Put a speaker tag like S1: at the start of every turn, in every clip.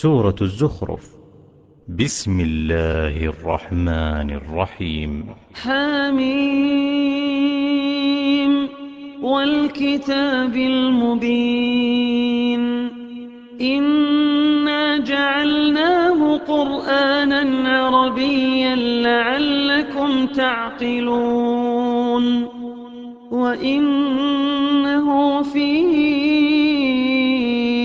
S1: سورة الزخرف. بسم الله الرحمن الرحيم.
S2: حميم والكتاب المبين. إنا جعلناه قرآنا عربيا لعلكم تعقلون وإنه في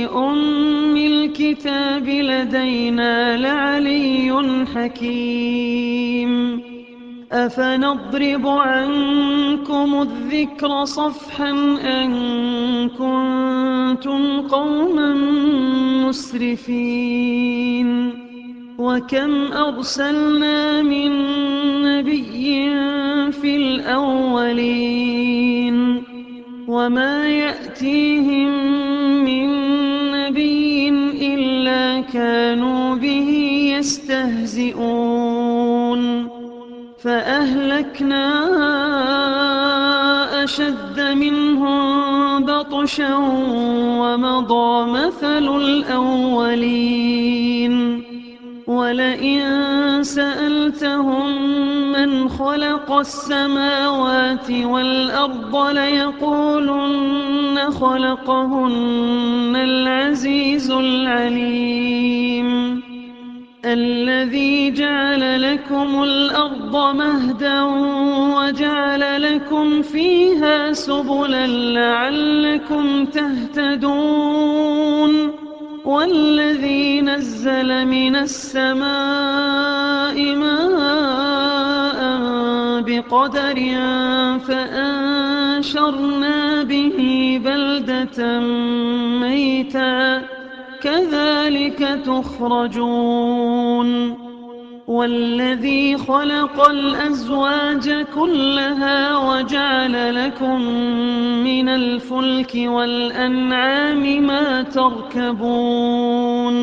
S2: أم الكتاب لدينا لعلي حكيم. أفنضرب عنكم الذكر صفحا أن كنتم قوما مسرفين. وكم أرسلنا من نبي في الأولين وما يأتيهم من نبي إلا كانوا به يستهزئون. فأهلكنا أشد منهم بطشا ومضى مثل الأولين. ولئن سألتهم من خلق السماوات والأرض ليقولن خلقهن العزيز العليم. الذي جعل لكم الأرض مهدا وجعل لكم فيها سبلا لعلكم تهتدون. والذي نزل من السماء ماء بقدر فأنشرنا به بلدة ميتا كذلك تخرجون. والذي خلق الأزواج كلها وجعل لكم من الفلك والأنعام ما تركبون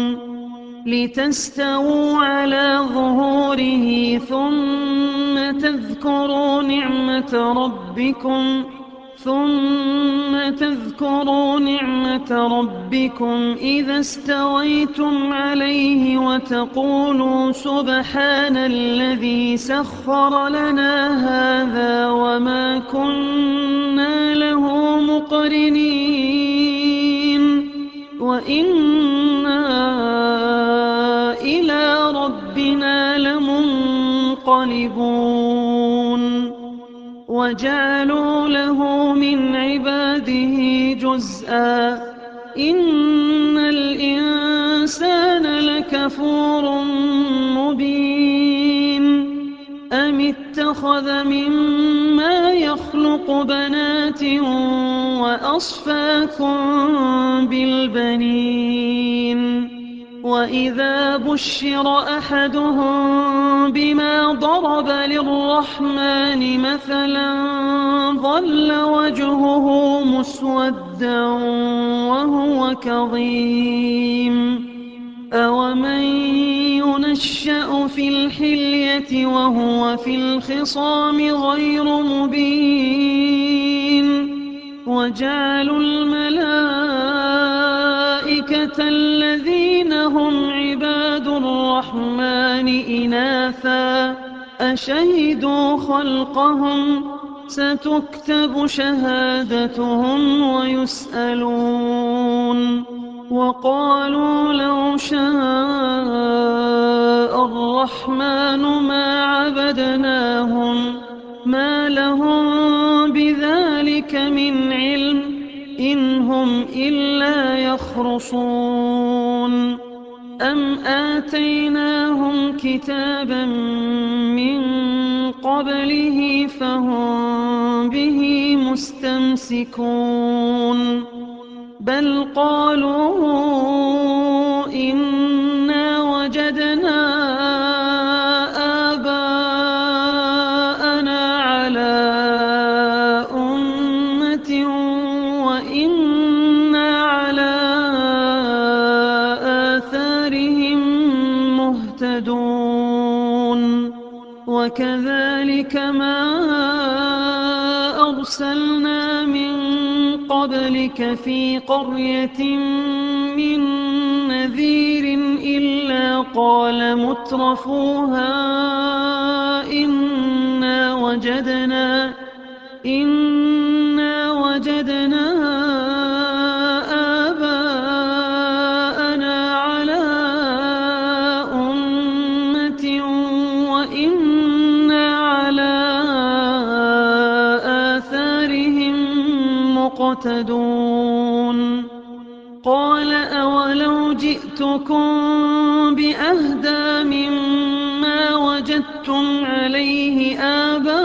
S2: لتستووا على ظهوره ثم تذكروا نعمة ربكم إذا استويتم عليه وتقولوا سبحان الذي سخر لنا هذا وما كنا له مقرنين وإنا إلى ربنا لمنقلبون. وجعلوا له من عباده جزءا إن الإنسان لكفور مبين. أم اتخذ مما يخلق بنات وأصفاكم بالبنين. وإذا بشر أحدهم بما ضرب للرحمن مثلا ظل وجهه مسودا وهو كظيم. أومن ينشأ في الحلية وهو في الخصام غير مبين. وجعلوا الملائكة الذين هم عباد الرحمن إناثا أشهدوا خلقهم ستكتب شهادتهم ويسألون. وقالوا لو شاء الرحمن ما عبدناهم ما لهم بذلك من علم إن هم إلا يخرصون. أم آتيناهم كتابا من قبله فهم به مستمسكون. بل قالوا إنا وجدنا آباءنا على أمة وإنا على آثارهم مهتدون. وكذلك ما أرسلنا من قبلك في قرية من نذير إلا قال مترفوها إنا وجدنا آباءنا على أمة وإنا على آثارهم مقتدون قال أولو جئتكم بأهدى مما وجدتم عليه آباءكم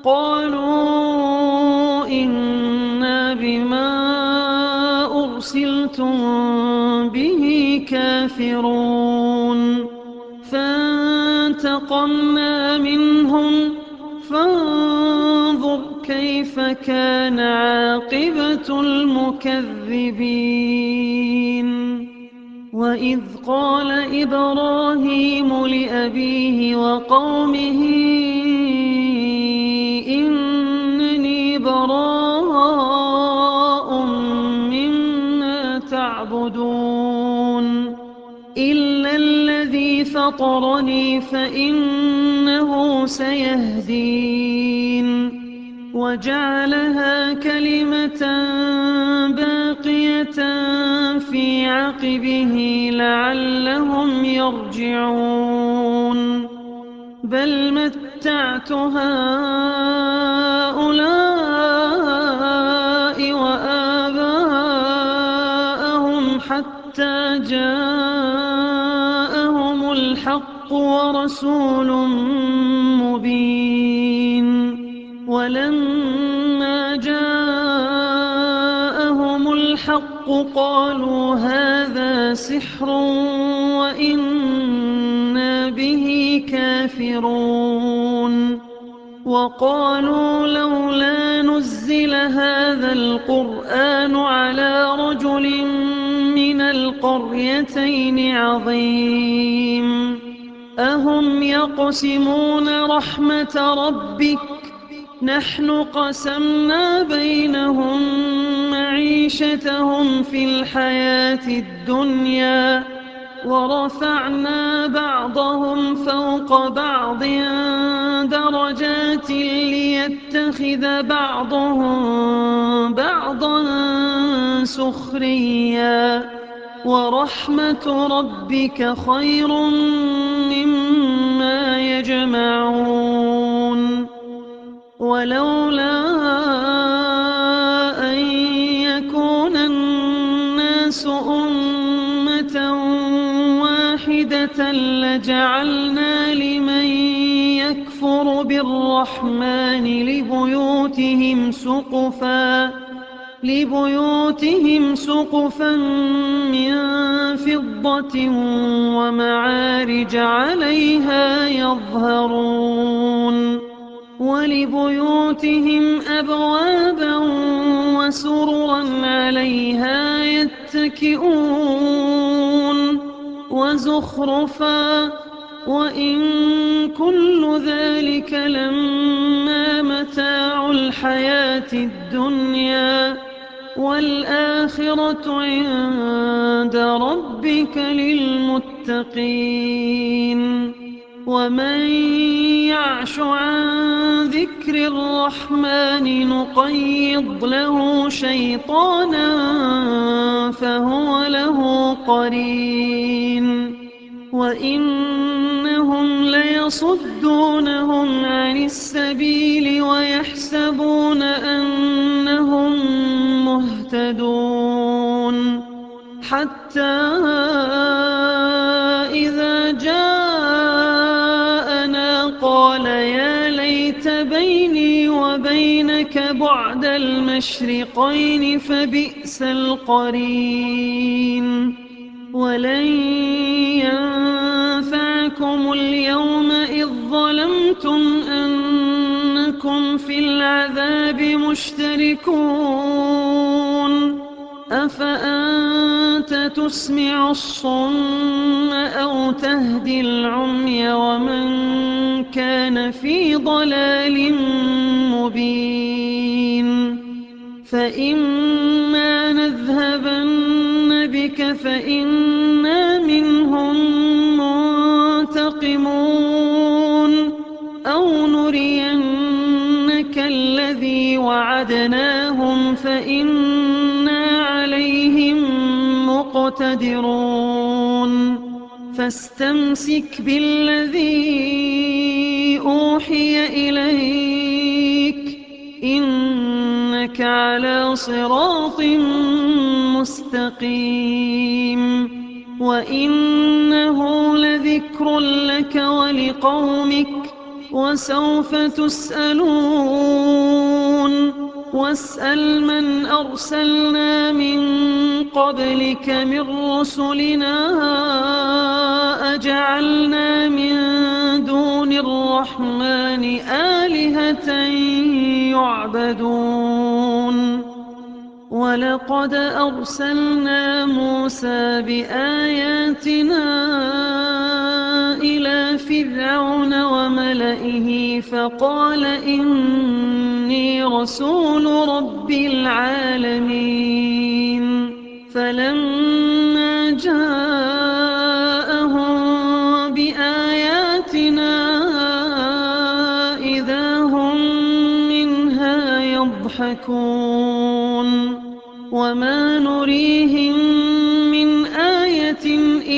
S2: قالوا إنا بما أرسلتم به كافرون فانتقمنا منهم فانظر كيف كان عاقبة المكذبين وإذ قال إبراهيم لأبيه وقومه إنني براء مما تعبدون إلا الذي فطرني فإنه سيهدين وجعلها كلمة باقية في عقبه لعلهم يرجعون بل متعت هؤلاء وآباءهم حتى جاءهم الحق ورسول مبين ولما جاءهم الحق قالوا هذا سحر وإنا به كافرون وقالوا لولا نزل هذا القرآن على رجل من القريتين عظيم أهم يقسمون رحمة ربك نحن قسمنا بينهم معيشتهم في الحياة الدنيا ورفعنا بعضهم فوق بعض درجات ليتخذ بعضهم بعضا سخريا ورحمة ربك خير مما يجمعون ولولا أن يكون الناس أمة واحدة لجعلنا لمن يكفر بالرحمن لبيوتهم سقفا من فضة ومعارج عليها يظهرون ولبيوتهم أبوابا وسررا عليها يتكئون وزخرفا وإن كل ذلك لما متاع الحياة الدنيا والآخرة عند ربك للمتقين ومن يعش عن ذكر الرحمن نقيض له شيطانا فهو له قرين وإنهم ليصدونهم عن السبيل ويحسبون أنهم مهتدون حتى إذا جاءنا قال يا ليت بيني وبينك بعد المشرقين فبئس القرين ولن ينفعكم اليوم إذ ظلمتم أنكم في العذاب مشتركون أفأنت تسمع الصم أو تهدي العمي ومن كان في ضلال مبين فإما نذهبن بك فإنا منهم منتقمون أو نرينك الذي وعدناهم فإنا عليهم مقتدرون فاستمسك بالذي أوحي إليك إنك على صراط مستقيم وإنه لذكر لك ولقومك وسوف تسألون واسأل من أرسلنا من قبلك من رسلنا أجعلنا من دون الرحمن آلهة يعبدون ولقد أرسلنا موسى بآياتنا إلى فرعون وملئه فقال إني رسول رب العالمين فلما جاءهم بآياتنا إذا هم منها يضحكون وما نريهم من آية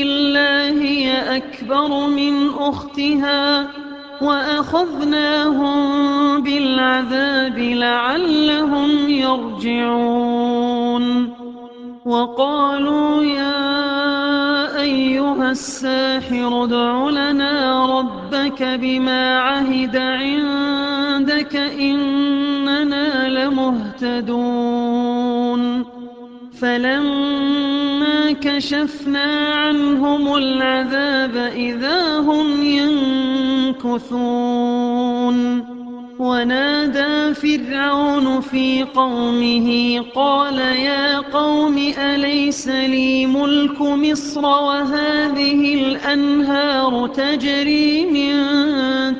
S2: إلا هي أكبر من أختها وأخذناهم بالعذاب لعلهم يرجعون وقالوا يا أيها الساحر ادع لنا ربك بما عهد عندك إننا لمهتدون فلما كشفنا عنهم العذاب إذا هم ينكثون ونادى فرعون في قومه قال يا قوم أليس لي ملك مصر وهذه الأنهار تجري من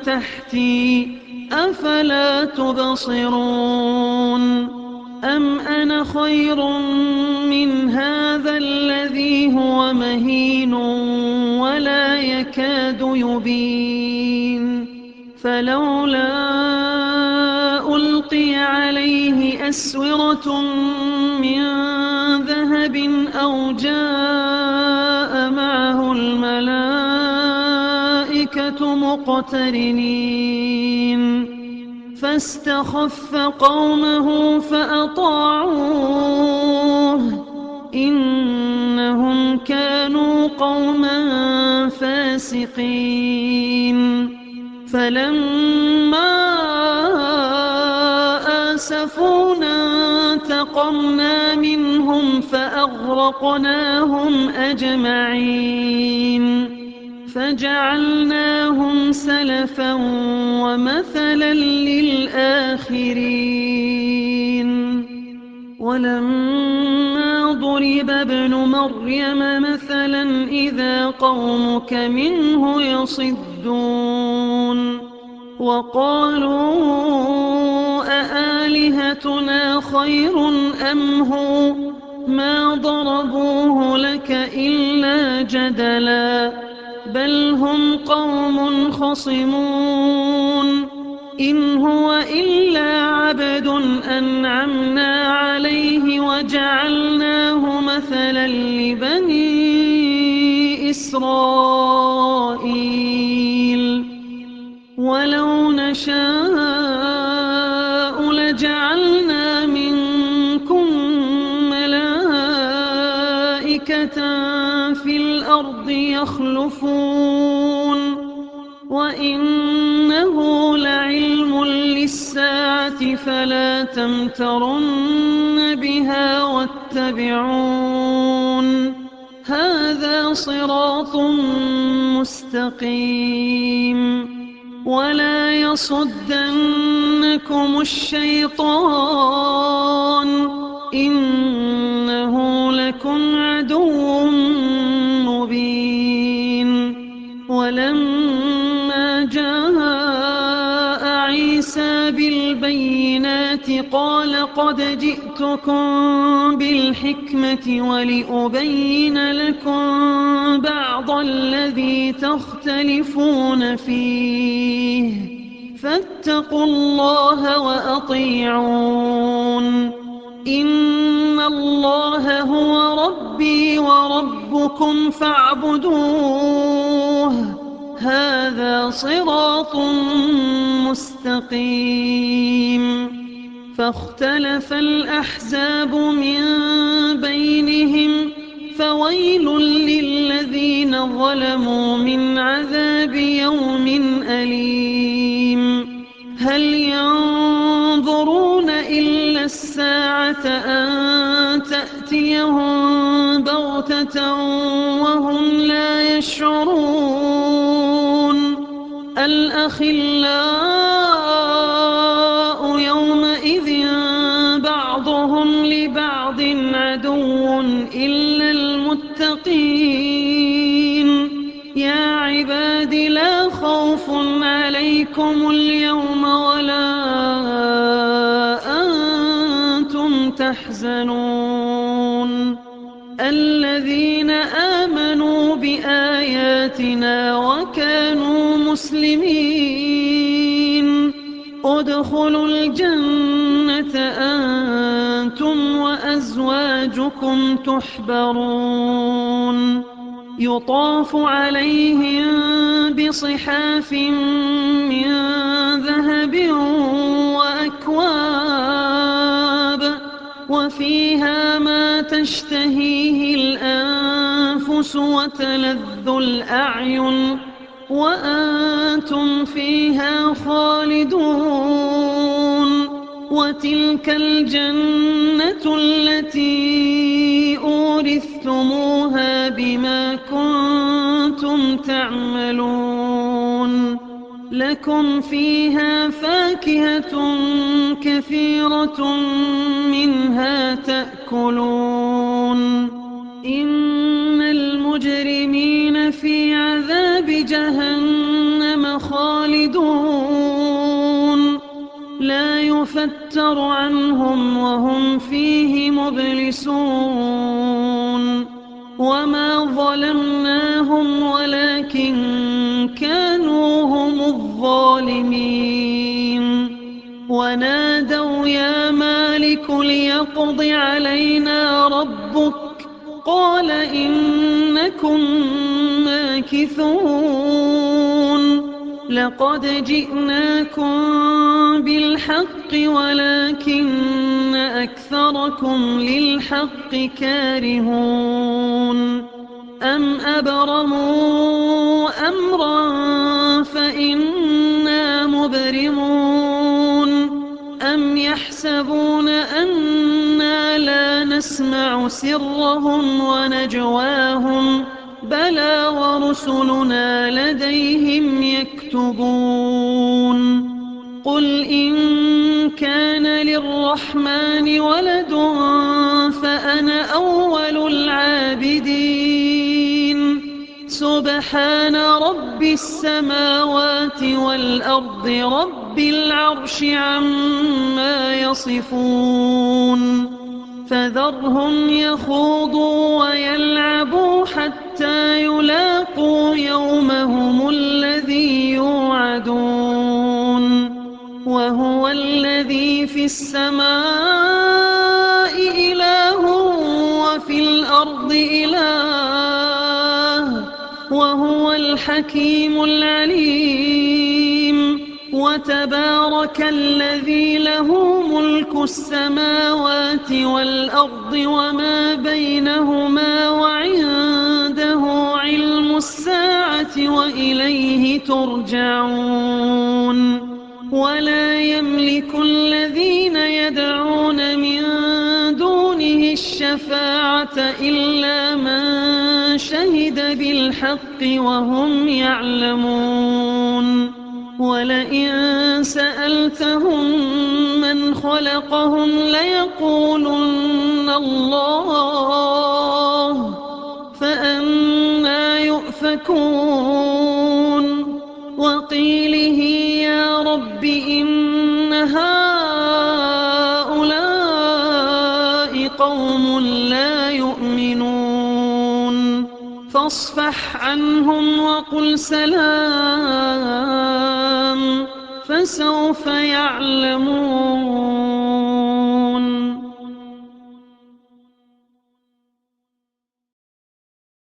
S2: تحتي أفلا تبصرون أم أنا خير من هذا الذي هو مهين ولا يكاد يبين فلولا ألقي عليه أسورة من ذهب أو جاء معه الملائكة مقترنين فاستخف قومه فأطاعوه إنهم كانوا قوما فاسقين فلما آسفونا انتقمنا منهم فأغرقناهم أجمعين فجعلناهم سلفا ومثلا للآخرين ولما ضرب ابن مريم مثلا إذا قومك منه يصدون وقالوا أآلهتنا خير أم هو ما ضربوه لك إلا جدلا بل هم قوم خصمون إن هو إلا عبد أنعمنا عليه وجعلناه مثلا لبني إسرائيل ولو نشاء لجعلنا منكم ملائكة في الأرض يخلفون وإنه لعلم للساعة فلا تمترن بها واتبعون هذا صراط مستقيم ولا يصدنكم الشيطان إنه لكم عدو مبين ولما جاء عيسى بالبينات قال قد جئتكم بالحكمة ولأبين لكم بعض الذي تختلفون فيه فاتقوا الله وأطيعون إن الله هو ربي وربكم فاعبدوه هذا صراط مستقيم فاختلف الأحزاب من بينهم فويل للذين ظلموا من عذاب يوم أليم هل ينظرون إلا الساعة أن تأتيهم بغتة وهم لا يشعرون الأخلاء يومئذ بعضهم لبعض عدو إلا المتقين يا عباد لا خوف عليكم اليوم ولا أنتم تحزنون الذين آمنوا بآياتنا وكانوا مسلمين ادخلوا الجنة أنتم وأزواجكم تحبرون يطاف عليهم بصحاف من ذهب وأكواب وفيها ما تشتهيه الأنفس وتلذ الأعين وأنتم فيها خالدون وتلك الجنة التي أورثتموها بما كنتم تعملون لكم فيها فاكهة كثيرة منها تأكلون إن المجرمين في عذاب جهنم خالدون لا يفتر عنهم وهم فيه مبلسون وما ظلمناهم ولكن كانوا هم الظالمين ونادوا يا مالك ليقض علينا ربك قال إنكم ماكثون لقد جئناكم بالحق ولكن أكثركم للحق كارهون أم أبرموا أمرا فإنا مبرمون أم يحسبون أنا لا نسمع سرهم ونجواهم بلى ورسلنا لديهم يكتبون قل إن كان للرحمن ولد فأنا أول العابدين سبحان رب السماوات والأرض رب العرش عما يصفون فذرهم يخوضوا ويلعبوا حتى يلاقوا يومهم الذي يوعدون وهو الذي في السماء إله وفي الأرض إله وهو الحكيم العليم وتبارك الذي له ملك السماوات والأرض وما بينهما وعنده علم الساعة وإليه ترجعون ولا يملك الذين يدعون من دونه الشفاعة إلا من شهد بالحق وهم يعلمون ولئن سألتهم من خلقهم ليقولن الله فأنى يؤفكون وقيله يا رب إن هؤلاء قوم لا يؤمنون فاصفح عنهم وقل سلام فسوف يعلمون.